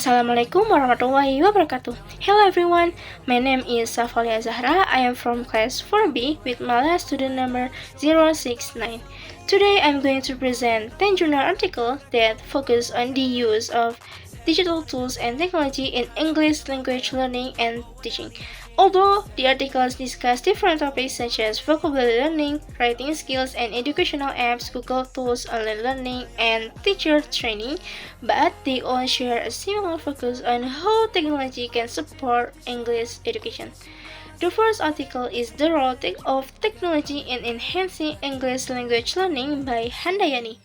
Assalamualaikum warahmatullahi wabarakatuh. Hello everyone, my name is Shafa Aulia Azzahra. I am from class 4B with my last student number 069. Today I'm going to present 10 journal articles that focus on the use of digital tools and technology in English language learning and teaching. Although the articles discuss different topics such as vocabulary learning, writing skills, and educational apps, Google tools, online learning, and teacher training, but they all share a similar focus on how technology can support English education. The first article is The Role of Technology in Enhancing English Language Learning by Handayani.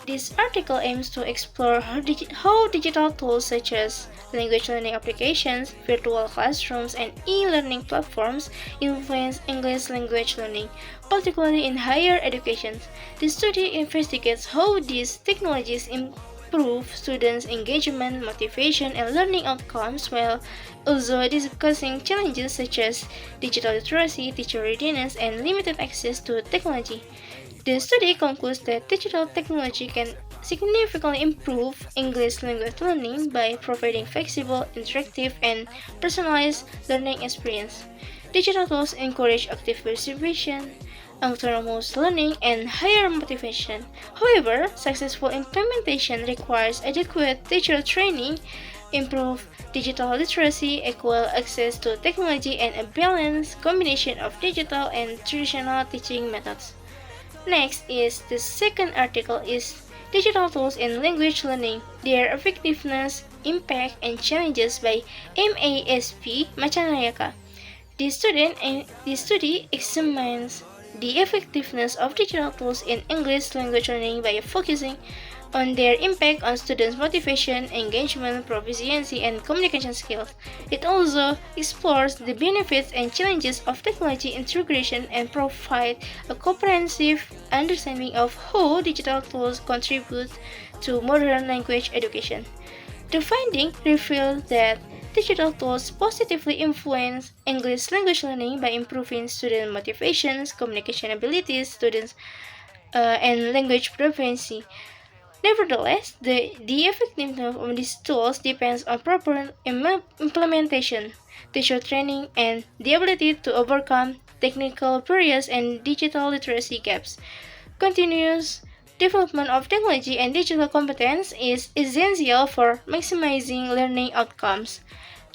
This article aims to explore how digital tools such as language learning applications, virtual classrooms, and e-learning platforms influence English language learning, particularly in higher education. The study investigates how these technologies improve students' engagement, motivation, and learning outcomes, while also discussing challenges such as digital literacy, teacher readiness, and limited access to technology. The study concludes that digital technology can significantly improve English language learning by providing flexible, interactive, and personalized learning experience. Digital tools encourage active participation, autonomous learning, and higher motivation. However, successful implementation requires adequate teacher training, improved digital literacy, equal access to technology, and a balanced combination of digital and traditional teaching methods. Next is the second article is Digital Tools in Language Learning, Their Effectiveness, Impact, and Challenges by MASP Machanayaka. The study examines the effectiveness of digital tools in English language learning by focusing on their impact on students' motivation, engagement, proficiency, and communication skills. It also explores the benefits and challenges of technology integration and provides a comprehensive understanding of how digital tools contribute to modern language education. The findings reveal that digital tools positively influence English language learning by improving student motivations, communication abilities, and language proficiency. Nevertheless, the effectiveness of these tools depends on proper implementation, teacher training, and the ability to overcome technical barriers and digital literacy gaps. Continuous development of technology and digital competence is essential for maximizing learning outcomes.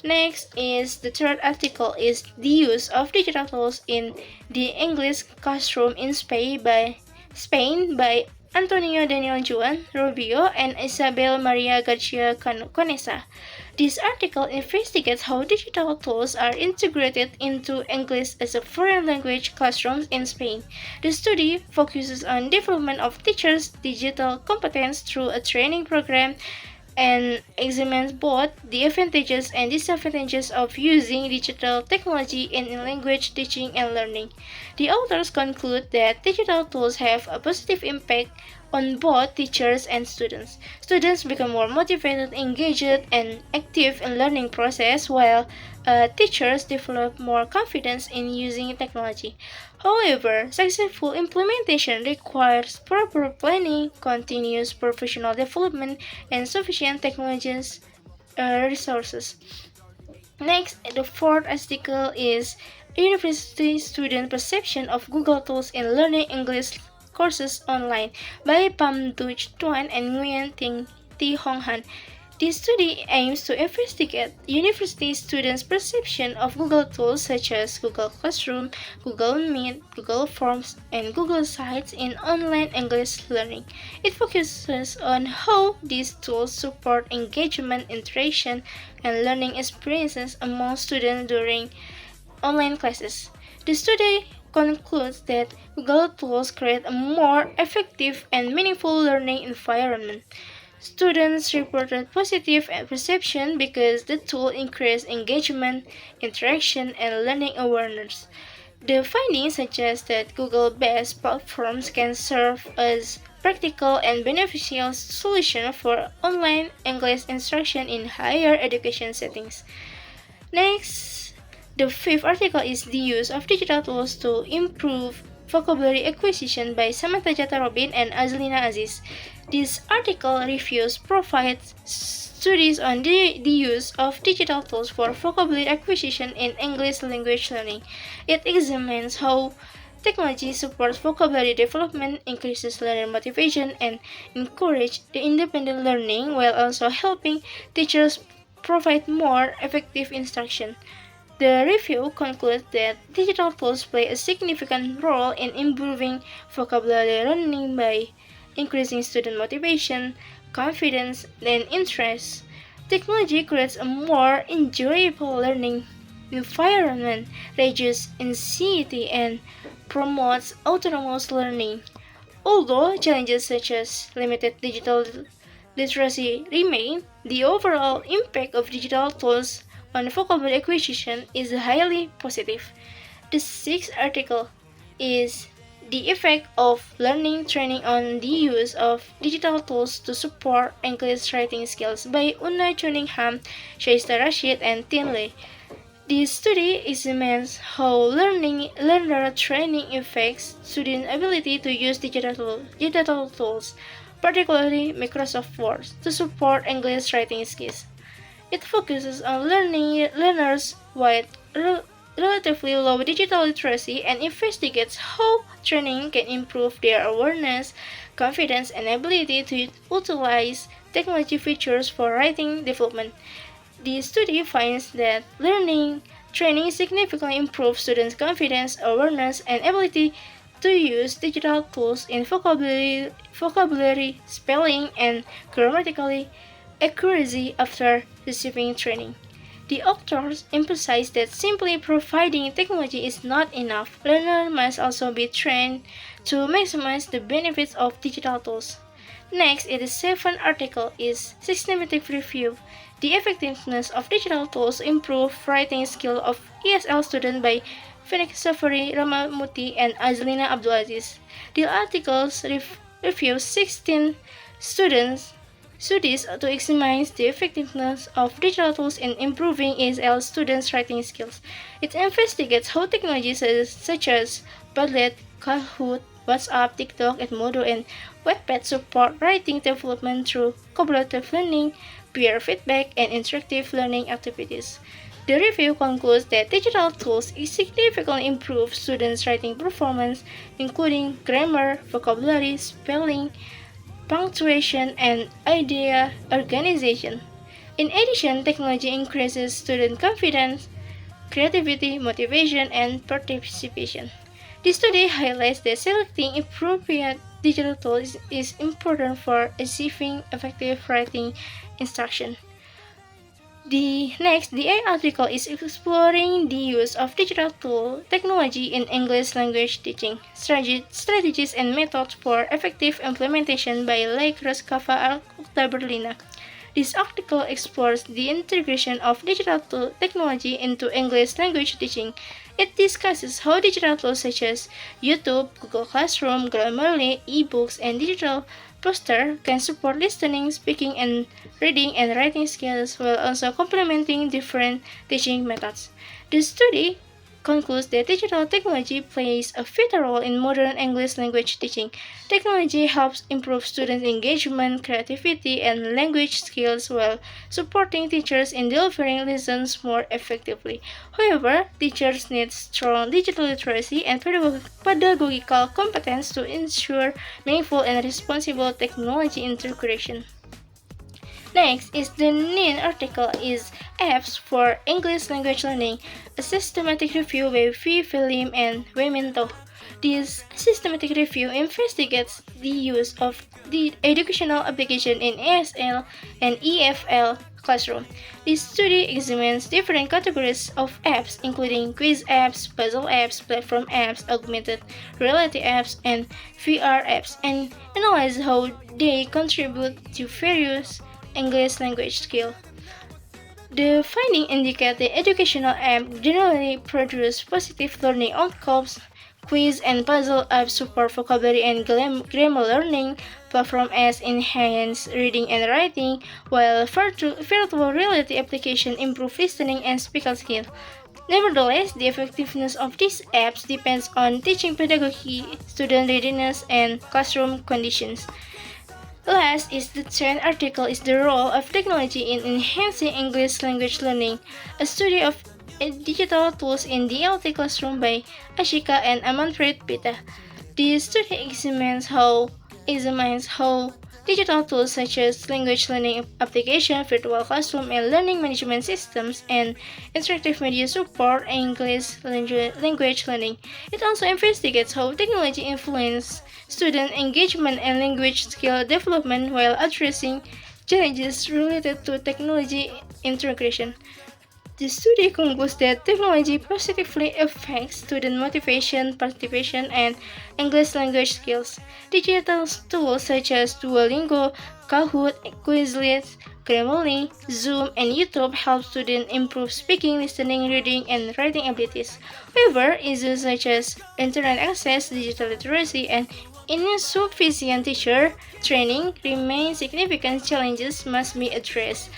Next is the third article is the use of digital tools in the English classroom in Spain by Antonio Daniel Juan Rubio and Isabel Maria Garcia Conesa. This article investigates how digital tools are integrated into English as a foreign language classrooms in Spain. The study focuses on development of teachers' digital competence through a training program and examines both the advantages and disadvantages of using digital technology in language teaching and learning. The authors conclude that digital tools have a positive impact on both teachers and students. Students become more motivated, engaged, and active in learning process, while teachers develop more confidence in using technology. However, successful implementation requires proper planning, continuous professional development, and sufficient technologies resources. Next, the fourth article is University Student Perception of Google Tools in Learning English Courses Online by Pam Duch Tuan and Nguyen Thi Hong Han. This study aims to investigate university students' perception of Google tools such as Google Classroom, Google Meet, Google Forms, and Google Sites in online English learning. It focuses on how these tools support engagement, interaction, and learning experiences among students during online classes. The study concludes that Google tools create a more effective and meaningful learning environment. Students reported positive perception because the tool increased engagement, interaction, and learning awareness. The findings suggest that Google-based platforms can serve as practical and beneficial solution for online English instruction in higher education settings. Next, the fifth article is the use of digital tools to improve vocabulary acquisition by Samantha Jata Robin and Azlina Aziz. This article reviews provides studies on the use of digital tools for vocabulary acquisition in English language learning. It examines how technology supports vocabulary development, increases learner motivation, and encourages the independent learning while also helping teachers provide more effective instruction. The review concludes that digital tools play a significant role in improving vocabulary learning by increasing student motivation, confidence, and interest. Technology creates a more enjoyable learning environment, reduces anxiety, and promotes autonomous learning. Although challenges such as limited digital literacy remain, the overall impact of digital tools on vocabulary acquisition is highly positive. The sixth article is the effect of learning training on the use of digital tools to support English writing skills by Una Cunningham, Shaista Rashid, and Tin Lee. This study examines how learner training affects student ability to use digital tools, particularly Microsoft Word, to support English writing skills. It focuses on learners with relatively low digital literacy and investigates how training can improve their awareness, confidence, and ability to utilize technology features for writing development. The study finds that learning training significantly improves students' confidence, awareness, and ability to use digital tools in vocabulary, spelling, and grammatical accuracy after receiving training. The authors emphasize that simply providing technology is not enough. Learners must also be trained to maximize the benefits of digital tools. Next, in the seventh article is systematic review. The effectiveness of digital tools improve writing skill of ESL students by Phoenix Safari Ramamuti and Azlina Abdulaziz. The articles review 16 students studies to examine the effectiveness of digital tools in improving ESL students' writing skills. It investigates how technologies such as Padlet, Kahoot, WhatsApp, TikTok, Edmodo, and Wattpad support writing development through collaborative learning, peer feedback, and interactive learning activities. The review concludes that digital tools significantly improve students' writing performance, including grammar, vocabulary, spelling, punctuation, and idea organization. In addition, technology increases student confidence, creativity, motivation, and participation. The study highlights that selecting appropriate digital tools is important for achieving effective writing instruction. The A article is exploring the use of digital technology in English language teaching, strategies and methods for effective implementation by Lake Roskava Oktaberlina. This article explores the integration of digital technology into English language teaching. It discusses how digital tools such as YouTube, Google Classroom, Grammarly, ebooks, and digital poster can support listening, speaking, and reading and writing skills while also complementing different teaching methods. The study concludes that digital technology plays a vital role in modern English language teaching. Technology helps improve students' engagement, creativity, and language skills while supporting teachers in delivering lessons more effectively. However, teachers need strong digital literacy and pedagogical competence to ensure meaningful and responsible technology integration. Next is the NIN article is Apps for English Language Learning, a systematic review by V. William and Weminto. This systematic review investigates the use of the educational application in ASL and EFL classroom. This study examines different categories of apps, including quiz apps, puzzle apps, platform apps, augmented reality apps, and VR apps, and analyzes how they contribute to various English language skill. The findings indicate that educational apps generally produce positive learning outcomes. Quiz and puzzle apps support vocabulary and grammar learning. Platform apps enhance reading and writing, while virtual reality applications improve listening and speaking skills. Nevertheless, the effectiveness of these apps depends on teaching pedagogy, student readiness, and classroom conditions. Last is the 10th article is the role of technology in enhancing English language learning, a study of digital tools in the LT classroom by Ashika and Amanpreet Pita. The study examines how digital tools such as language learning application, virtual classroom, and learning management systems and interactive media support English language learning. It also investigates how technology influences student engagement and language skill development while addressing challenges related to technology integration. The study concludes that technology positively affects student motivation, participation, and English language skills. Digital tools such as Duolingo, Kahoot, Quizlet, Grammarly, Zoom, and YouTube help students improve speaking, listening, reading, and writing abilities. However, issues such as internet access, digital literacy, and insufficient teacher training remain significant challenges must be addressed.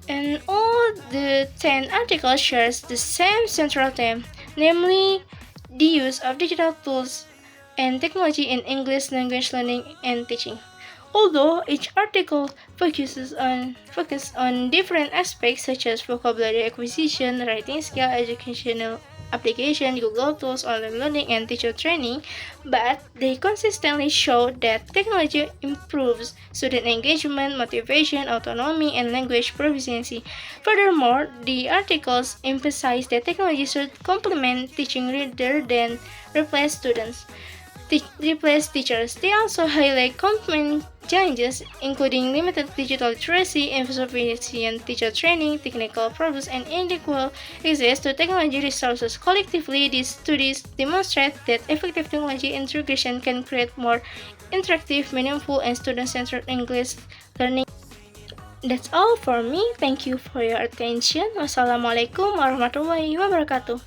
And all the 10 articles shares the same central theme, namely the use of digital tools and technology in English language learning and teaching. Although each article focuses on different aspects such as vocabulary acquisition, writing skill, educational application, Google tools, online learning, and teacher training, but they consistently show that technology improves student engagement, motivation, autonomy, and language proficiency. Furthermore, the articles emphasize that technology should complement teaching rather than replace teachers. They also highlight common challenges, including limited digital literacy, insufficient teacher training, technical problems, and unequal access to technology resources. Collectively, these studies demonstrate that effective technology integration can create more interactive, meaningful, and student-centered English learning. That's all for me. Thank you for your attention. Wassalamualaikum warahmatullahi wabarakatuh.